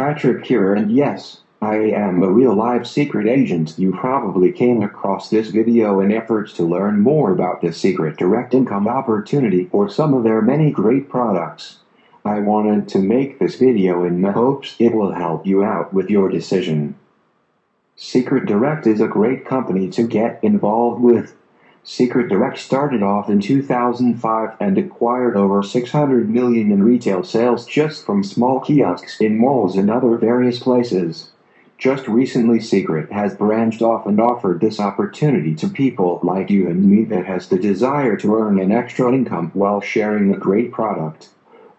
Patrick here, and yes, I am a real live secret agent. You probably came across this video in efforts to learn more about the secret direct income opportunity or some of their many great products. I wanted to make this video in the hopes it will help you out with your decision. Secret Direct is a great company to get involved with. Secret Direct started off in 2005 and acquired over 600 million in retail sales just from small kiosks in malls and other various places. Just recently Secret has branched off and offered this opportunity to people like you and me that has the desire to earn an extra income while sharing a great product.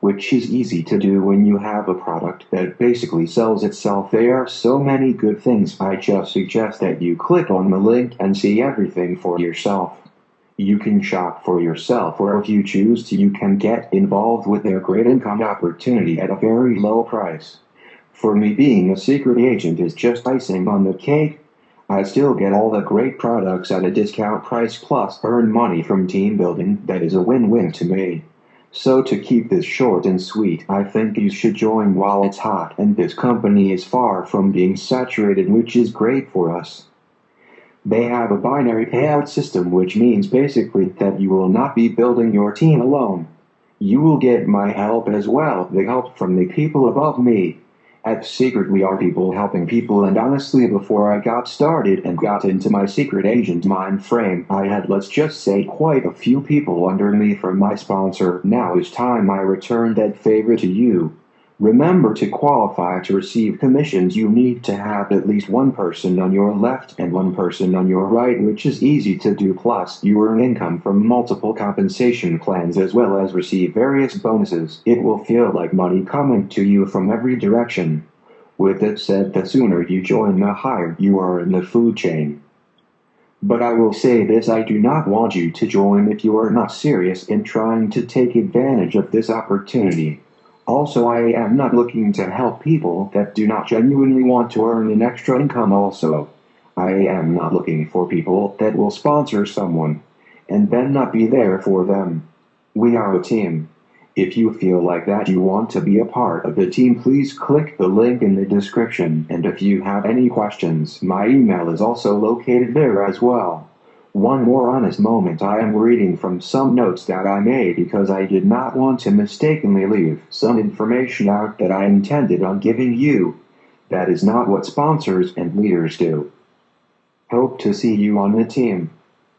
Which is easy to do when you have a product that basically sells itself. There are so many good things. I just suggest that you click on the link and see everything for yourself. You can shop for yourself, or if you choose to, you can get involved with their great income opportunity at a very low price. For me, being a secret agent is just icing on the cake. I still get all the great products at a discount price plus earn money from team building. That is a win-win to me. So to keep this short and sweet, I think you should join while it's hot, and this company is far from being saturated, which is great for us. They have a binary payout system, which means basically that you will not be building your team alone. You will get my help as well, the help from the people above me. At Secret we are people helping people, and honestly before I got started and got into my secret agent mind frame, I had, let's just say, quite a few people under me from my sponsor. Now it's time I return that favor to you. Remember, to qualify to receive commissions you need to have at least one person on your left and one person on your right, which is easy to do, plus you earn income from multiple compensation plans as well as receive various bonuses. It will feel like money coming to you from every direction. With it said, the sooner you join, the higher you are in the food chain. But I will say this, I do not want you to join if you are not serious in trying to take advantage of this opportunity. Also, I am not looking to help people that do not genuinely want to earn an extra income. Also, I am not looking for people that will sponsor someone and then not be there for them. We are a team. If you feel like that you want to be a part of the team, please click the link in the description, and if you have any questions, my email is also located there as well. One more honest moment, I am reading from some notes that I made because I did not want to mistakenly leave some information out that I intended on giving you. That is not what sponsors and leaders do. Hope to see you on the team.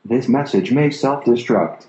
This message may self-destruct.